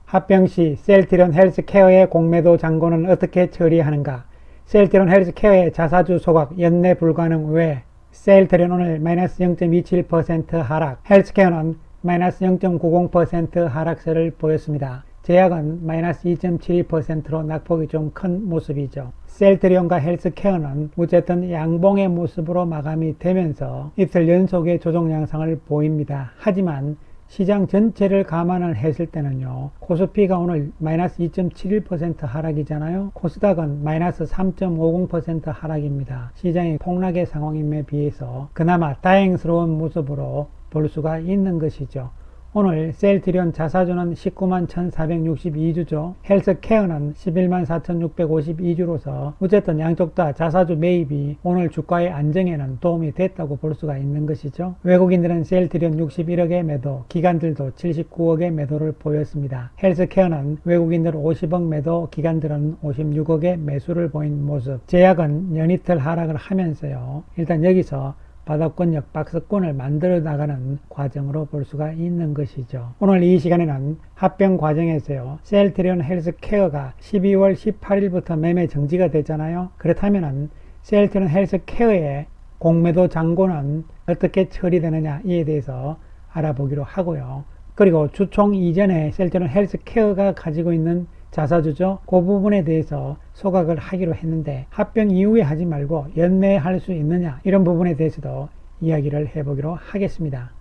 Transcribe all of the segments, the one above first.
합병 시 셀트리온 헬스케어의 공매도 잔고는 어떻게 처리하는가? 셀트리온 헬스케어의 자사주 소각 연내 불가능 외 셀트리온 오늘 마이너스 0.27% 하락, 헬스케어는 마이너스 0.90% 하락세를 보였습니다. 제약은 마이너스 2.72%로 낙폭이 좀 큰 모습이죠. 셀트리온과 헬스케어는 어쨌든 양봉의 모습으로 마감이 되면서 이틀 연속의 조정 양상을 보입니다. 하지만 시장 전체를 감안을 했을 때는요, 코스피가 오늘 마이너스 2.71% 하락이잖아요. 코스닥은 마이너스 3.50% 하락입니다. 시장이 폭락의 상황임에 비해서 그나마 다행스러운 모습으로 볼 수가 있는 것이죠. 오늘 셀트리온 자사주는 19만 1462주죠. 헬스케어는 11만 4652주로서 어쨌든 양쪽 다 자사주 매입이 오늘 주가의 안정에는 도움이 됐다고 볼 수가 있는 것이죠. 외국인들은 셀트리온 61억의 매도, 기관들도 79억의 매도를 보였습니다. 헬스케어는 외국인들 50억 매도, 기관들은 56억의 매수를 보인 모습. 제약은 연이틀 하락을 하면서요, 일단 여기서 바닥권역 박스권을 만들어 나가는 과정으로 볼 수가 있는 것이죠. 오늘 이 시간에는 합병 과정에서요, 셀트리온 헬스케어가 12월 18일부터 매매 정지가 됐잖아요. 그렇다면은 셀트리온 헬스케어의 공매도 잔고는 어떻게 처리되느냐 이에 대해서 알아보기로 하고요. 그리고 주총 이전에 셀트리온 헬스케어가 가지고 있는 자사주죠. 그 부분에 대해서 소각을 하기로 했는데 합병 이후에 하지 말고 연내에 할 수 있느냐, 이런 부분에 대해서도 이야기를 해보기로 하겠습니다.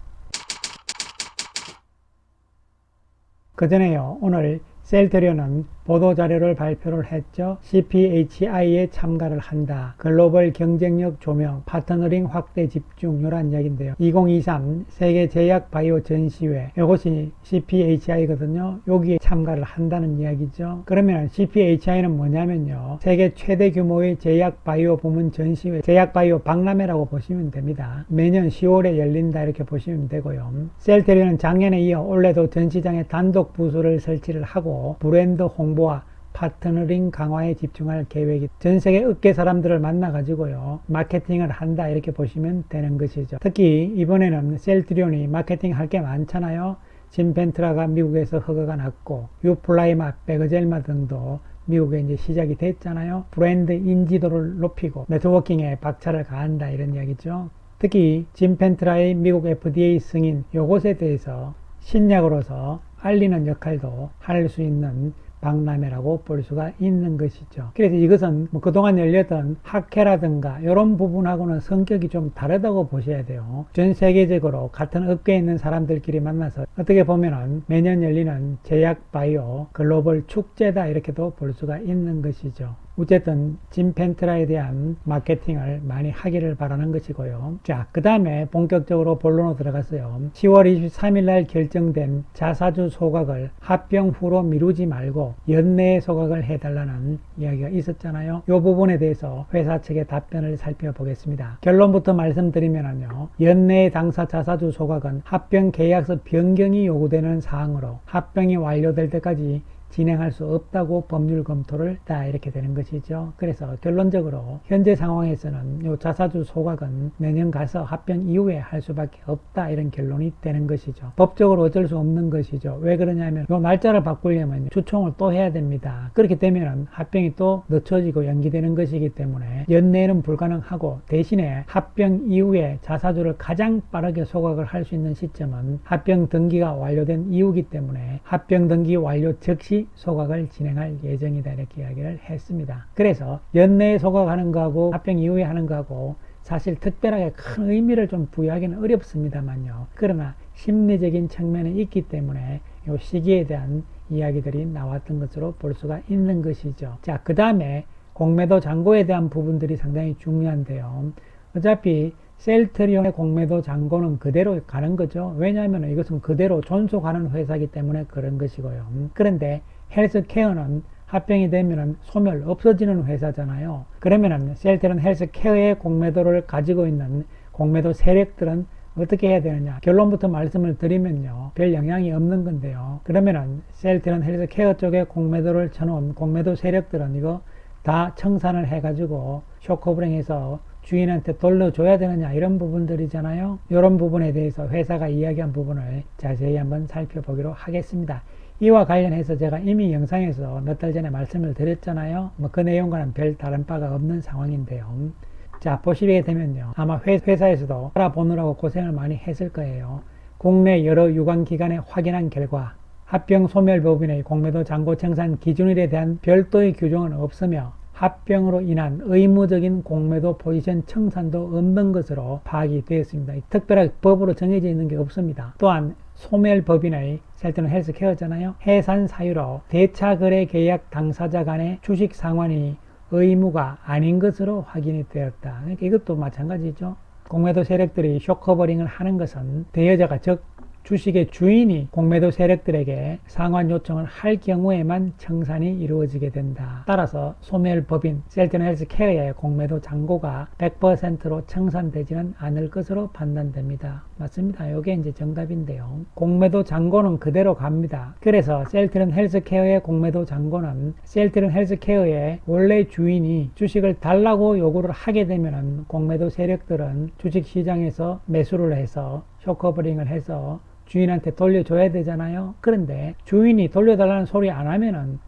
그 전에요, 오늘 셀트리온은 보도자료를 발표를 했죠. CPHI에 참가를 한다. 글로벌 경쟁력 조명, 파트너링 확대 집중, 이런 이야기인데요. 2023 세계 제약 바이오 전시회, 이것이 CPHI거든요. 여기에 참가를 한다는 이야기죠. 그러면 CPHI는 뭐냐면요, 세계 최대 규모의 제약 바이오 부문 전시회, 제약 바이오 박람회라고 보시면 됩니다. 매년 10월에 열린다 이렇게 보시면 되고요. 셀트리온은 작년에 이어 올해도 전시장에 단독 부스를 설치를 하고 브랜드 홍보와 파트너링 강화에 집중할 계획이, 전 세계 업계 사람들을 만나 가지고요 마케팅을 한다 이렇게 보시면 되는 것이죠. 특히 이번에는 셀트리온이 마케팅 할 게 많잖아요. 진펜트라가 미국에서 허가가 났고 유플라이마, 베그젤마 등도 미국에 이제 시작이 됐잖아요. 브랜드 인지도를 높이고 네트워킹에 박차를 가한다 이런 이야기죠. 특히 진펜트라의 미국 FDA 승인, 요것에 대해서 신약으로서 알리는 역할도 할 수 있는 박람회라고 볼 수가 있는 것이죠. 그래서 이것은 뭐 그동안 열렸던 학회라든가 이런 부분하고는 성격이 좀 다르다고 보셔야 돼요. 전 세계적으로 같은 업계에 있는 사람들끼리 만나서 어떻게 보면은 매년 열리는 제약 바이오 글로벌 축제다 이렇게도 볼 수가 있는 것이죠. 어쨌든 진펜트라에 대한 마케팅을 많이 하기를 바라는 것이고요. 자, 그 다음에 본격적으로 본론으로 들어갔어요. 10월 23일 날 결정된 자사주 소각을 합병 후로 미루지 말고 연내에 소각을 해달라는 이야기가 있었잖아요. 이 부분에 대해서 회사 측의 답변을 살펴보겠습니다. 결론부터 말씀드리면요, 연내에 당사 자사주 소각은 합병 계약서 변경이 요구되는 사항으로 합병이 완료될 때까지 진행할 수 없다고 법률 검토를 했다 이렇게 되는 것이죠. 그래서 결론적으로 현재 상황에서는 이 자사주 소각은 내년 가서 합병 이후에 할 수밖에 없다 이런 결론이 되는 것이죠. 법적으로 어쩔 수 없는 것이죠. 왜 그러냐면 이 날짜를 바꾸려면 주총을 또 해야 됩니다. 그렇게 되면 합병이 또 늦춰지고 연기되는 것이기 때문에 연내에는 불가능하고, 대신에 합병 이후에 자사주를 가장 빠르게 소각을 할 수 있는 시점은 합병 등기가 완료된 이후이기 때문에 합병 등기 완료 즉시 소각을 진행할 예정이다 이렇게 이야기를 했습니다. 그래서 연내에 소각하는 거하고 합병 이후에 하는 거하고 사실 특별하게 큰 의미를 좀 부여하기는 어렵습니다만요. 그러나 심리적인 측면이 있기 때문에 이 시기에 대한 이야기들이 나왔던 것으로 볼 수가 있는 것이죠. 자, 그 다음에 공매도 잔고에 대한 부분들이 상당히 중요한데요. 어차피 셀트리온의 공매도 잔고는 그대로 가는 거죠. 왜냐하면 이것은 그대로 존속하는 회사이기 때문에 그런 것이고요. 그런데 헬스케어는 합병이 되면 소멸, 없어지는 회사잖아요. 그러면은 셀트리온 헬스케어의 공매도를 가지고 있는 공매도 세력들은 어떻게 해야 되느냐, 결론부터 말씀을 드리면요, 별 영향이 없는 건데요. 그러면은 셀트리온 헬스케어 쪽에 공매도를 쳐놓은 공매도 세력들은 이거 다 청산을 해가지고 쇼커브링해서 주인한테 돌려줘야 되느냐, 이런 부분들이잖아요. 이런 부분에 대해서 회사가 이야기한 부분을 자세히 한번 살펴보기로 하겠습니다. 이와 관련해서 제가 이미 영상에서 몇 달 전에 말씀을 드렸잖아요. 뭐 그 내용과는 별 다른 바가 없는 상황인데요. 자, 보시게 되면요. 아마 회사에서도 알아보느라고 고생을 많이 했을 거예요. 국내 여러 유관기관에 확인한 결과 합병 소멸법인의 공매도 잔고 청산 기준일에 대한 별도의 규정은 없으며 합병으로 인한 의무적인 공매도 포지션 청산도 없는 것으로 파악이 되었습니다. 특별하게 법으로 정해져 있는 게 없습니다. 또한 소멸법인의 셀트리온 헬스케어잖아요. 해산 사유로 대차거래 계약 당사자 간의 주식 상환이 의무가 아닌 것으로 확인이 되었다. 그러니까 이것도 마찬가지죠. 공매도 세력들이 쇼커버링을 하는 것은 대여자가 즉 주식의 주인이 공매도 세력들에게 상환 요청을 할 경우에만 청산이 이루어지게 된다. 따라서 소멸법인 셀트리온 헬스케어의 공매도 잔고가 100%로 청산되지는 않을 것으로 판단됩니다. 맞습니다. 이게 이제 정답인데요. 공매도 잔고는 그대로 갑니다. 그래서 셀트리온 헬스케어의 공매도 잔고는 셀트리온 헬스케어의 원래 주인이 주식을 달라고 요구를 하게 되면은 공매도 세력들은 주식시장에서 매수를 해서 쇼커버링을 해서 주인한테 돌려줘야 되잖아요. 그런데 주인이 돌려달라는 소리 안 하면은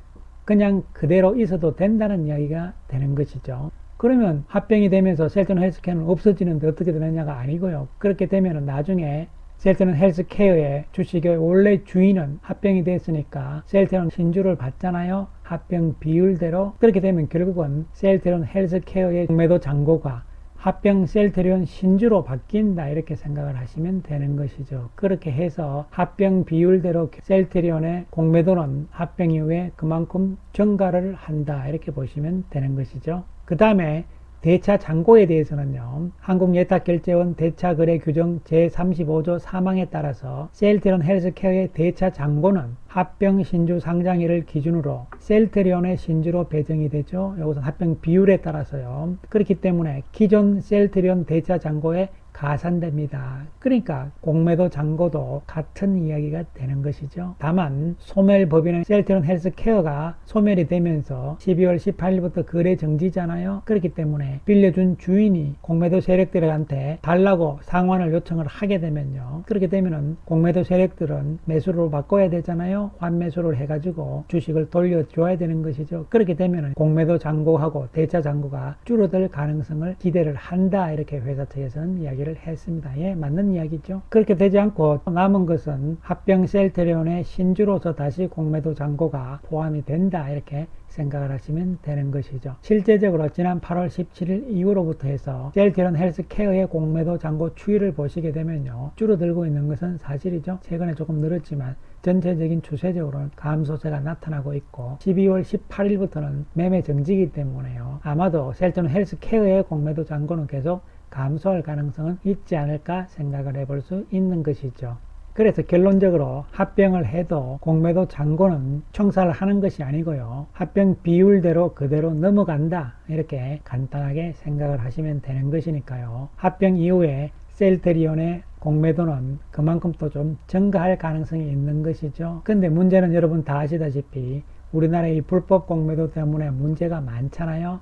그냥 그대로 있어도 된다는 이야기가 되는 것이죠. 그러면 합병이 되면서 셀트리온 헬스케어는 없어지는데 어떻게 되느냐가 아니고요. 그렇게 되면은 나중에 셀트리온 헬스케어의 주식의 원래 주인은 합병이 됐으니까 셀트리온 신주를 받잖아요. 합병 비율대로. 그렇게 되면 결국은 셀트리온 헬스케어의 공매도 잔고가 합병 셀트리온 신주로 바뀐다 이렇게 생각을 하시면 되는 것이죠. 그렇게 해서 합병 비율대로 셀트리온의 공매도는 합병 이후에 그만큼 증가를 한다 이렇게 보시면 되는 것이죠. 그 다음에 대차 잔고에 대해서는요. 한국예탁결제원 대차거래규정 제35조 3항에 따라서 셀트리온 헬스케어의 대차 잔고는 합병 신주 상장일을 기준으로 셀트리온의 신주로 배정이 되죠. 이것은 합병 비율에 따라서요. 그렇기 때문에 기존 셀트리온 대차 잔고에 가산됩니다. 그러니까 공매도 잔고도 같은 이야기가 되는 것이죠. 다만 소멸법인은 셀트리온 헬스케어가 소멸이 되면서 12월 18일부터 거래 정지잖아요. 그렇기 때문에 빌려준 주인이 공매도 세력들한테 달라고 상환을 요청을 하게 되면요. 그렇게 되면은 공매도 세력들은 매수로 바꿔야 되잖아요. 환매수를 해가지고 주식을 돌려줘야 되는 것이죠. 그렇게 되면은 공매도 잔고하고 대차 잔고가 줄어들 가능성을 기대를 한다. 이렇게 회사 측에서는 이야기를 했습니다. 예, 맞는 이야기죠. 그렇게 되지 않고 남은 것은 합병 셀트리온의 신주로서 다시 공매도 잔고가 포함이 된다. 이렇게 생각을 하시면 되는 것이죠. 실제적으로 지난 8월 17일 이후로부터 해서 셀트리온 헬스케어의 공매도 잔고 추이를 보시게 되면요. 줄어들고 있는 것은 사실이죠. 최근에 조금 늘었지만 전체적인 추세적으로는 감소세가 나타나고 있고 12월 18일부터는 매매 정지이기 때문에요. 아마도 셀트리온 헬스케어의 공매도 잔고는 계속 감소할 가능성은 있지 않을까 생각을 해볼 수 있는 것이죠. 그래서 결론적으로 합병을 해도 공매도 잔고는 청산을 하는 것이 아니고요. 합병 비율대로 그대로 넘어간다. 이렇게 간단하게 생각을 하시면 되는 것이니까요. 합병 이후에 셀트리온의 공매도는 그만큼 또 좀 증가할 가능성이 있는 것이죠. 근데 문제는 여러분 다 아시다시피 우리나라의 불법 공매도 때문에 문제가 많잖아요.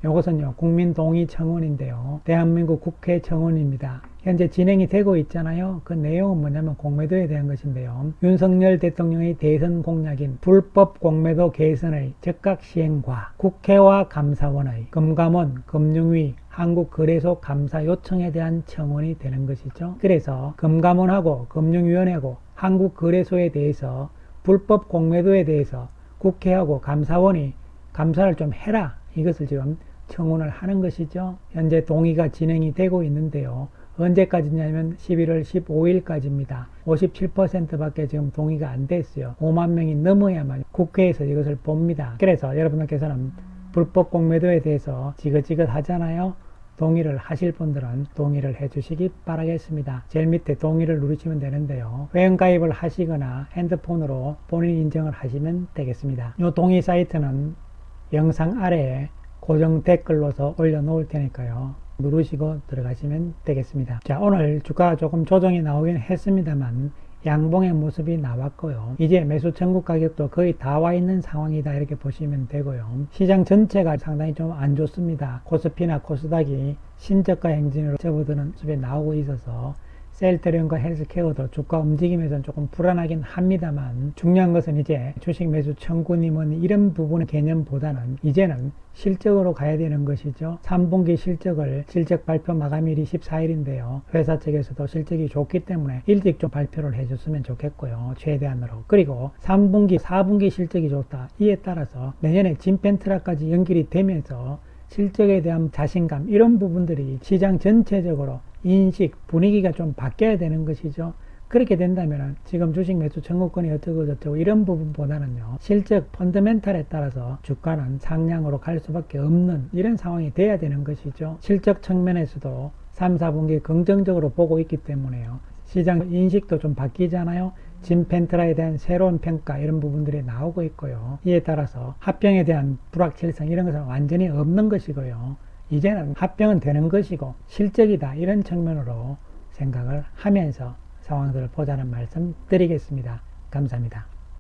이것은요 국민동의 청원인데요. 대한민국 국회 청원입니다. 현재 진행이 되고 있잖아요. 그 내용은 뭐냐면 공매도에 대한 것인데요. 윤석열 대통령의 대선 공약인 불법 공매도 개선의 즉각 시행과 국회와 감사원의 금감원, 금융위, 한국거래소 감사 요청에 대한 청원이 되는 것이죠. 그래서 금감원하고 금융위원회하고 한국거래소에 대해서 불법 공매도에 대해서 국회하고 감사원이 감사를 좀 해라. 이것을 지금 청원을 하는 것이죠. 현재 동의가 진행이 되고 있는데요. 언제까지냐면 11월 15일까지입니다. 57%밖에 지금 동의가 안 됐어요. 5만 명이 넘어야만 국회에서 이것을 봅니다. 그래서 여러분들께서는 불법 공매도에 대해서 지긋지긋 하잖아요. 동의를 하실 분들은 동의를 해주시기 바라겠습니다. 제일 밑에 동의를 누르시면 되는데요. 회원가입을 하시거나 핸드폰으로 본인 인증을 하시면 되겠습니다. 이 동의 사이트는 영상 아래에 고정 댓글로서 올려놓을 테니까요. 누르시고 들어가시면 되겠습니다. 자, 오늘 주가가 조금 조정이 나오긴 했습니다만 양봉의 모습이 나왔고요. 이제 매수 청구 가격도 거의 다 와 있는 상황이다 이렇게 보시면 되고요. 시장 전체가 상당히 좀 안 좋습니다. 코스피나 코스닥이 신저가 행진으로 접어드는 모습이 나오고 있어서 셀트리온과 헬스케어도 주가 움직임에서는 조금 불안하긴 합니다만 중요한 것은 이제 주식 매수 청구님은 이런 부분의 개념보다는 이제는 실적으로 가야 되는 것이죠. 3분기 실적 발표 마감일이 14일인데요. 회사 측에서도 실적이 좋기 때문에 일찍 좀 발표를 해줬으면 좋겠고요. 최대한으로. 그리고 3분기, 4분기 실적이 좋다. 이에 따라서 내년에 진펜트라까지 연결이 되면서 실적에 대한 자신감 이런 부분들이 시장 전체적으로 인식, 분위기가 좀 바뀌어야 되는 것이죠. 그렇게 된다면 지금 주식 매수 청구권이 어쩌고 저쩌고 이런 부분보다는요. 실적 펀더멘탈에 따라서 주가는 상향으로 갈 수밖에 없는 이런 상황이 돼야 되는 것이죠. 실적 측면에서도 3, 4분기 긍정적으로 보고 있기 때문에요. 시장 인식도 좀 바뀌잖아요. 진펜트라에 대한 새로운 평가 이런 부분들이 나오고 있고요. 이에 따라서 합병에 대한 불확실성 이런 것은 완전히 없는 것이고요. 이제는 합병은 되는 것이고 실적이다 이런 측면으로 생각을 하면서 상황들을 보자는 말씀 드리겠습니다. 감사합니다.